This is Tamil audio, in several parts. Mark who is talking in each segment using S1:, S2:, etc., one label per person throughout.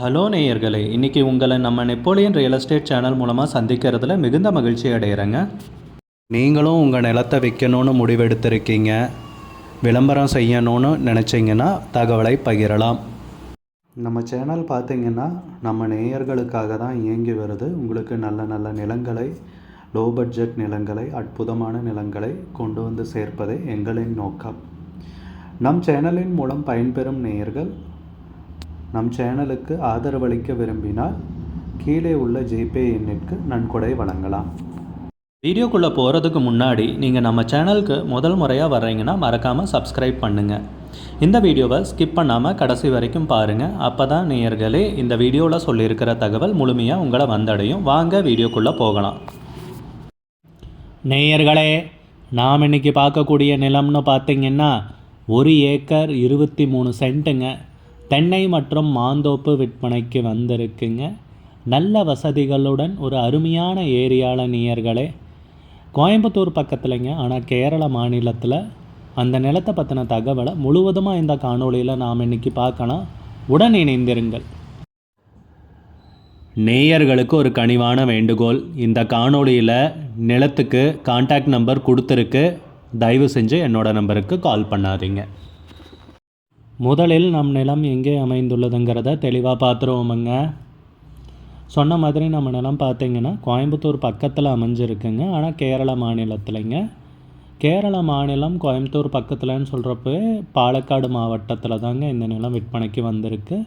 S1: ஹலோ நேயர்களே, இன்றைக்கி உங்களை நம்ம நெப்போலியன் ரியல் எஸ்டேட் சேனல் மூலமாக சந்திக்கிறதுல மிகுந்த மகிழ்ச்சி அடைகிறேங்க. நீங்களும் உங்கள் நிலத்தை விற்கணும்னு முடிவெடுத்திருக்கீங்க, விளம்பரம் செய்யணும்னு நினச்சிங்கன்னா தகவலை பகிரலாம். நம்ம சேனல் பார்த்திங்கன்னா நம்ம நேயர்களுக்காக தான் இயங்கி வருது. உங்களுக்கு நல்ல நல்ல நிலங்களை, லோ பட்ஜெட் நிலங்களை, அற்புதமான நிலங்களை கொண்டு வந்து சேர்ப்பதே எங்களின் நோக்கம். நம் சேனலின் மூலம் பயன்பெறும் நேயர்கள் நம் சேனலுக்கு ஆதரவளிக்க விரும்பினால் கீழே உள்ள ஜிபே எண்ணிற்கு நன்கொடை வழங்கலாம். வீடியோக்குள்ளே போகிறதுக்கு முன்னாடி நீங்கள் நம்ம சேனலுக்கு முதல் முறையாக வர்றீங்கன்னா மறக்காமல் சப்ஸ்கிரைப் பண்ணுங்கள். இந்த வீடியோவை ஸ்கிப் பண்ணாமல் கடைசி வரைக்கும் பாருங்கள். அப்போ தான் நேயர்களே இந்த வீடியோவில் சொல்லியிருக்கிற தகவல் முழுமையாக உங்களை வந்தடையும். வாங்க வீடியோக்குள்ளே போகலாம். நேயர்களே, நாம் இன்றைக்கி பார்க்கக்கூடிய நிலம்னு பார்த்திங்கன்னா 1 ஏக்கர் 23 சென்ட்டுங்க. தென்னை மற்றும் மாந்தோப்பு விற்பனைக்கு வந்திருக்குங்க. நல்ல வசதிகளுடன் ஒரு அருமையான ஏரியாவில் நேயர்களே, கோயம்புத்தூர் பக்கத்துலைங்க. ஆனால் கேரள மாநிலத்தில் அந்த நிலத்தை பற்றின தகவலை முழுவதுமாக இந்த காணொளியில் நாம் இன்றைக்கி பார்க்கலாம். உடன் இணைந்திருங்கள். நேயர்களுக்கு ஒரு கனிவான வேண்டுகோள், இந்த காணொளியில் நிலத்துக்கு கான்டாக்ட் நம்பர் கொடுத்துருக்கு. தயவு செஞ்சு என்னோடய நம்பருக்கு கால் பண்ணாதீங்க. முதலில் நம் நிலம் எங்கே அமைந்துள்ளதுங்கிறத தெளிவாக பார்த்துருவோமுங்க. சொன்ன மாதிரி நம்ம நிலம் பார்த்திங்கன்னா கோயம்புத்தூர் பக்கத்தில் அமைஞ்சிருக்குங்க. ஆனால் கேரள மாநிலத்திலைங்க. கேரள மாநிலம் கோயம்புத்தூர் பக்கத்தில்னு சொல்கிறப்ப பாலக்காடு மாவட்டத்தில் தாங்க இந்த நிலம் விற்பனைக்கு வந்திருக்கு.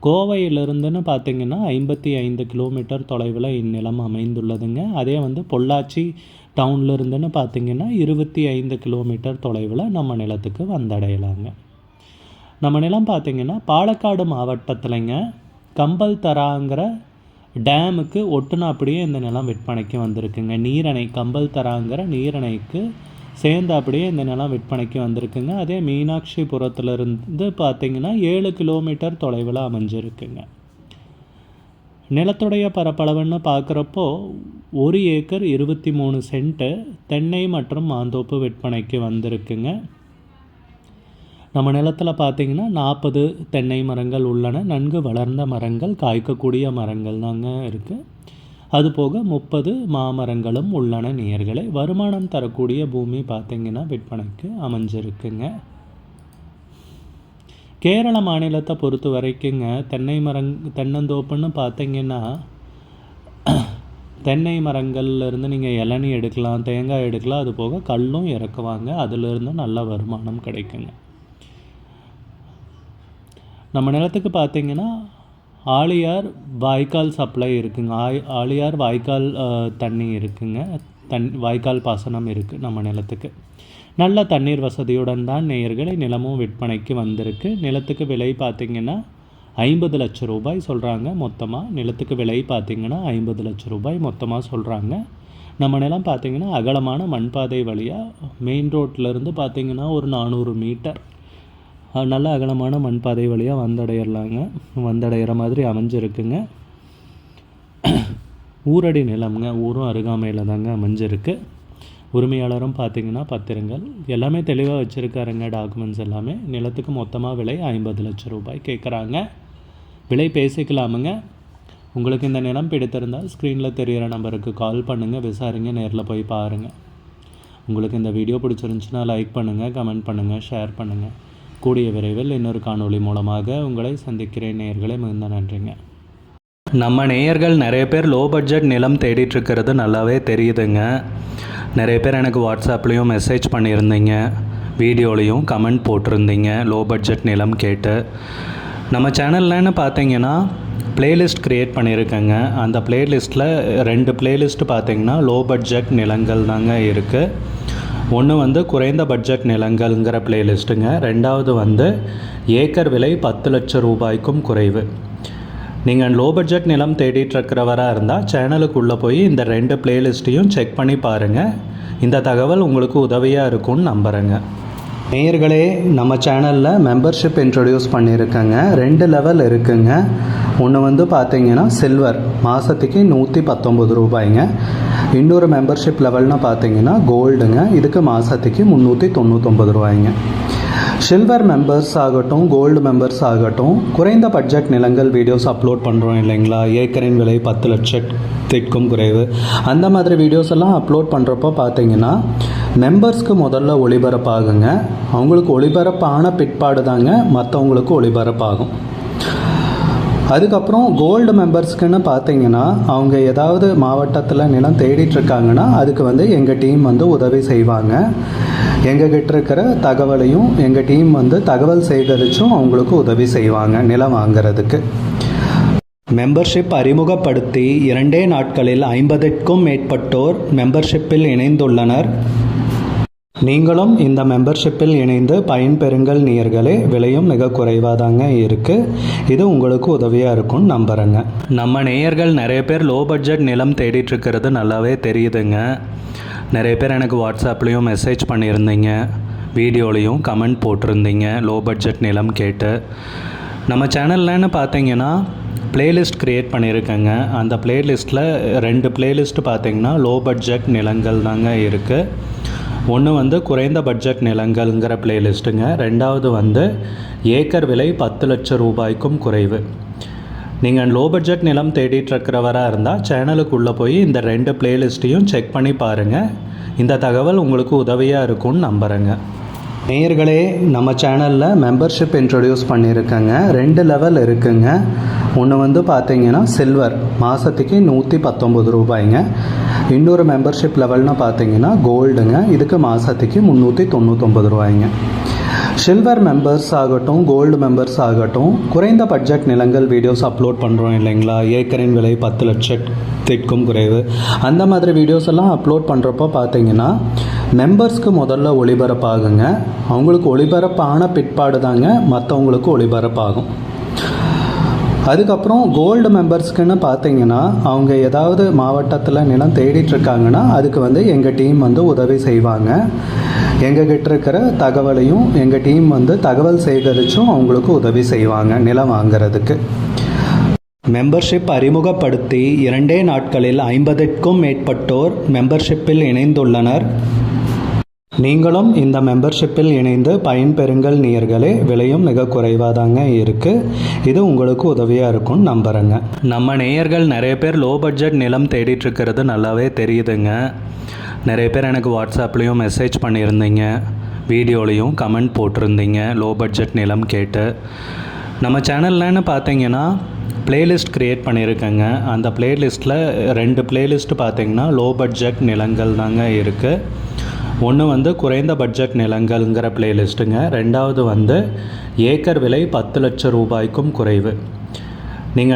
S1: கோவையிலிருந்துன்னு பார்த்திங்கன்னா 55 கிலோமீட்டர் தொலைவில் இந்நிலம் அமைந்துள்ளதுங்க. அதே பொள்ளாச்சி டவுன்லேருந்துன்னு பார்த்திங்கன்னா 25 கிலோமீட்டர் தொலைவில் நம்ம நிலத்துக்கு வந்தடையலாங்க. நம்ம நிலம் பார்த்திங்கன்னா பாலக்காடு மாவட்டத்தில்ங்க கம்பல் தராங்கிற டேமுக்கு ஒட்டுனா அப்படியே இந்த நிலம் விற்பனைக்கு வந்திருக்குங்க. நீரணை கம்பல் தராங்கிற நீரணைக்கு சேர்ந்து அப்படியே இந்த நிலம் விற்பனைக்கு வந்திருக்குங்க. அதே மீனாட்சிபுரத்துலேருந்து பார்த்திங்கன்னா 7 கிலோமீட்டர் தொலைவில் அமைஞ்சிருக்குங்க. நிலத்துடைய பரப்பளவுன்னு பார்க்குறப்போ 1 ஏக்கர் 23 சென்ட்டு தென்னை மற்றும் மாந்தோப்பு விற்பனைக்கு வந்திருக்குங்க. நம்ம நிலத்தில் பார்த்திங்கன்னா 40 தென்னை மரங்கள் உள்ளன. நன்கு வளர்ந்த மரங்கள், காய்க்கக்கூடிய மரங்கள் தாங்க இருக்குது. அதுபோக 30 மாமரங்களும் உள்ளன நேயர்களே. வருமானம் தரக்கூடிய பூமி பார்த்திங்கன்னா விற்பனைக்கு அமைஞ்சிருக்குங்க. கேரள மாநிலத்தை பொறுத்த வரைக்குங்க தென்னந்தோப்புன்னு பார்த்திங்கன்னா தென்னை மரங்கள்லேருந்து நீங்கள் இளநீ எடுக்கலாம், தேங்காய் எடுக்கலாம். அது போக கல்லும் இறக்குவாங்க. அதிலிருந்து நல்ல வருமானம் கிடைக்குங்க. நம்ம நிலத்துக்கு பார்த்திங்கன்னா ஆழியார் வாய்க்கால் சப்ளை இருக்குங்க. ஆழியார் வாய்க்கால் தண்ணி இருக்குங்க. வாய்க்கால் பாசனம் இருக்குது நம்ம நிலத்துக்கு. நல்ல தண்ணீர் வசதியுடன் தான் நேயர்களை நிலமும் விற்பனைக்கு வந்திருக்கு. நிலத்துக்கு விலை பார்த்திங்கன்னா 50 லட்சம் ரூபாய் சொல்கிறாங்க மொத்தமாக. நிலத்துக்கு விலை பார்த்திங்கன்னா 50 லட்சம் ரூபாய் மொத்தமாக சொல்கிறாங்க. நம்ம நிலம் பார்த்திங்கன்னா அகலமான மண்பாதை வழியாக மெயின் ரோட்டிலேருந்து பார்த்திங்கன்னா ஒரு 400 மீட்டர் நல்ல அகலமான மண்பாதை வழியாக வந்தடைகிற மாதிரி அமைஞ்சிருக்குங்க. ஊரடி நிலம்ங்க. ஊரும் அருகாமையில் தாங்க அமைஞ்சிருக்கு. உரிமையாளரும் பார்த்திங்கன்னா பத்திரங்கள் எல்லாமே தெளிவாக வச்சுருக்காருங்க. டாக்குமெண்ட்ஸ் எல்லாமே. நிலத்துக்கு மொத்தமாக விலை 50 லட்சம் ரூபாய் கேட்குறாங்க. விலை பேசிக்கலாமுங்க. உங்களுக்கு இந்த நிலம் பிடித்திருந்தால் ஸ்க்ரீனில் தெரிகிற நம்பருக்கு கால் பண்ணுங்கள், விசாரிங்க, நேரில் போய் பாருங்கள். உங்களுக்கு இந்த வீடியோ பிடிச்சிருந்துச்சுன்னா லைக் பண்ணுங்கள், கமெண்ட் பண்ணுங்கள், ஷேர் பண்ணுங்கள். கூடிய விரைவில் இன்னொரு காணொளி மூலமாக உங்களை சந்திக்கிறேன் நேயர்களே. மிகுந்த நன்றிங்க. நம்ம நேயர்கள் நிறைய பேர் லோ பட்ஜெட் நிலம் தேடிட்டுருக்கிறது நல்லாவே தெரியுதுங்க. நிறைய பேர் எனக்கு வாட்ஸ்அப்லேயும் மெசேஜ் பண்ணியிருந்தீங்க, வீடியோலையும் கமெண்ட் போட்டிருந்தீங்க லோ பட்ஜெட் நிலம் கேட்டு. நம்ம சேனல்லன்னு பார்த்தீங்கன்னா ப்ளேலிஸ்ட் க்ரியேட் பண்ணியிருக்கேங்க. அந்த ப்ளேலிஸ்ட்டில் 2 ப்ளேலிஸ்ட்டு பார்த்திங்கன்னா லோ பட்ஜெட் நிலங்கள் தாங்க இருக்குது. ஒன்று குறைந்த பட்ஜெட் நிலங்கள்ங்கிற ப்ளேலிஸ்ட்டுங்க. ரெண்டாவது ஏக்கர் விலை 10 லட்சம் ரூபாய்க்கும் குறைவு. நீங்கள் லோ பட்ஜெட் நிலம் தேடிட்டுருக்கிறவராக இருந்தால் சேனலுக்குள்ளே போய் இந்த 2 ப்ளேலிஸ்ட்டையும் செக் பண்ணி பாருங்கள். இந்த தகவல் உங்களுக்கு உதவியாக இருக்கும்னு நம்புகிறேங்க. நேயர்களே, நம்ம சேனலில் மெம்பர்ஷிப் இன்ட்ரடியூஸ் பண்ணியிருக்கேங்க. 2 லெவல் இருக்குங்க. ஒன்று பார்த்திங்கன்னா சில்வர், மாதத்துக்கு 119 ரூபாய்ங்க. இன்னொரு மெம்பர்ஷிப் லெவல்னு பார்த்திங்கன்னா கோல்டுங்க. இதுக்கு மாதத்துக்கு 399 ரூபாய்ங்க. சில்வர் மெம்பர்ஸ் ஆகட்டும், கோல்டு மெம்பர்ஸ் ஆகட்டும், குறைந்த பட்ஜெட் நிலங்கள் வீடியோஸ் அப்லோட் பண்ணுறோம் இல்லைங்களா? ஏக்கரின் விலை 10 லட்சத்திற்கும் குறைவு, அந்த மாதிரி வீடியோஸ் எல்லாம் அப்லோட் பண்ணுறப்போ பார்த்தீங்கன்னா மெம்பர்ஸ்க்கு முதல்ல ஒளிபரப்பாகுங்க. அவங்களுக்கு ஒளிபரப்பான பிற்பாடு தாங்க மற்றவங்களுக்கு ஒளிபரப்பாகும். அதுக்கப்புறம் கோல்டு மெம்பர்ஸ்க்குன்னு பார்த்தீங்கன்னா அவங்க ஏதாவது மாவட்டத்தில் நிலம் தேடிட்டுருக்காங்கன்னா அதுக்கு எங்கள் டீம் உதவி செய்வாங்க. எங்ககிட்ட இருக்கிற தகவலையும் எங்கள் டீம் தகவல் சேகரித்தும் அவங்களுக்கு உதவி செய்வாங்க நிலம் வாங்கிறதுக்கு. மெம்பர்ஷிப் அறிமுகப்படுத்தி 2 நாட்களில் 50க்கும் மேற்பட்டோர் மெம்பர்ஷிப்பில் இணைந்துள்ளனர். நீங்களும் இந்த மெம்பர்ஷிப்பில் இணைந்து பயன்பெறுங்கள் நேயர்களே. விலையும் மிக குறைவாக தாங்க இருக்குது. இது உங்களுக்கு உதவியாக இருக்கும்னு நம்புகிறேங்க. நம்ம நேயர்கள் நிறைய பேர் லோ பட்ஜெட் நிலம் தேடிட்டுருக்கிறது நல்லாவே தெரியுதுங்க. நிறைய பேர் எனக்கு வாட்ஸ்அப்லேயும் மெசேஜ் பண்ணியிருந்தீங்க, வீடியோலையும் கமெண்ட் போட்டிருந்தீங்க லோ பட்ஜெட் நிலம் கேட்டு. நம்ம சேனல்லன்னு பார்த்தீங்கன்னா பிளேலிஸ்ட் க்ரியேட் பண்ணியிருக்கேங்க. அந்த பிளேலிஸ்ட்டில் 2 பிளேலிஸ்ட்டு பார்த்தீங்கன்னா லோ பட்ஜெட் நிலங்கள் தாங்க இருக்குது. ஒன்று குறைந்த பட்ஜெட் நிலங்கள்ங்கிற பிளேலிஸ்ட்டுங்க. ரெண்டாவது ஏக்கர் விலை 10 லட்சம் ரூபாய்க்கும் குறைவு. நீங்கள் லோ பட்ஜெட் நிலம் தேடிட்டுருக்கிறவராக இருந்தால் சேனலுக்குள்ளே போய் இந்த 2 பிளேலிஸ்ட்டையும் செக் பண்ணி பாருங்கள். இந்த தகவல் உங்களுக்கு உதவியாக இருக்கும்னு நம்புகிறேங்க. நேயர்களே, நம்ம சேனலில் மெம்பர்ஷிப் இன்ட்ரடியூஸ் பண்ணியிருக்கேங்க. 2 லெவல் இருக்குங்க. ஒன்று பார்த்தீங்கன்னா சில்வர், மாதத்துக்கு 119 ரூபாய்ங்க. இன்னொரு மெம்பர்ஷிப் லெவல்னு பார்த்தீங்கன்னா கோல்டுங்க, இதுக்கு மாதத்துக்கு 399 ரூபாய்ங்க. சில்வர் மெம்பர்ஸ் ஆகட்டும், கோல்டு மெம்பர்ஸ் ஆகட்டும், குறைந்த பட்ஜெட் நிலங்கள் வீடியோஸ் அப்லோட் பண்ணுறோம் இல்லைங்களா? ஏக்கரின் விலை 10 லட்சத்திற்கும் குறைவு, அந்த மாதிரி வீடியோஸ் எல்லாம் அப்லோட் பண்ணுறப்போ பார்த்தீங்கன்னா மெம்பர்ஸ்க்கு முதல்ல ஒளிபரப்பாகுங்க. அவங்களுக்கு ஒளிபரப்பான பிற்பாடு தாங்க மற்றவங்களுக்கு ஒளிபரப்பாகும். அதுக்கப்புறம் கோல்டு மெம்பர்ஸ்க்குன்னு பார்த்தீங்கன்னா அவங்க ஏதாவது மாவட்டத்தில் நிலம் தேடிட்டுருக்காங்கன்னா அதுக்கு எங்கள் டீம் உதவி செய்வாங்க. எங்ககிட்ட இருக்கிற தகவலையும் எங்கள் டீம் தகவல் சேகரித்தும் அவங்களுக்கு உதவி செய்வாங்க நிலம் வாங்கிறதுக்கு. மெம்பர்ஷிப் அறிமுகப்படுத்தி 2 நாட்களில் 50க்கும் மேற்பட்டோர் மெம்பர்ஷிப்பில் இணைந்துள்ளனர். நீங்களும் இந்த மெம்பர்ஷிப்பில் இணைந்து பயன்பெறுங்கள் நேயர்களே. விலையும் மிக குறைவாக தாங்க இருக்குது. இது உங்களுக்கு உதவியாக இருக்கும்னு நம்புகிறேங்க. நம்ம நேயர்கள் நிறைய பேர் லோ பட்ஜெட் நிலம் தேடிட்டுருக்கிறது நல்லாவே தெரியுதுங்க. நிறைய பேர் எனக்கு வாட்ஸ்அப்லேயும் மெசேஜ் பண்ணியிருந்தீங்க, வீடியோலையும் கமெண்ட் போட்டிருந்தீங்க லோ பட்ஜெட் நிலம் கேட்டு. நம்ம சேனல்லன்னு பார்த்தீங்கன்னா பிளேலிஸ்ட் க்ரியேட் பண்ணியிருக்கேங்க. அந்த பிளேலிஸ்ட்டில் 2 பிளேலிஸ்ட்டு பார்த்தீங்கன்னா லோ பட்ஜெட் நிலங்கள் தாங்க இருக்குது. ஒன்று குறைந்த பட்ஜெட் நிலங்கள்ங்கிற பிளேலிஸ்ட்டுங்க. ரெண்டாவது ஏக்கர் விலை 10 லட்சம் ரூபாய்க்கும் குறைவு. நீங்கள்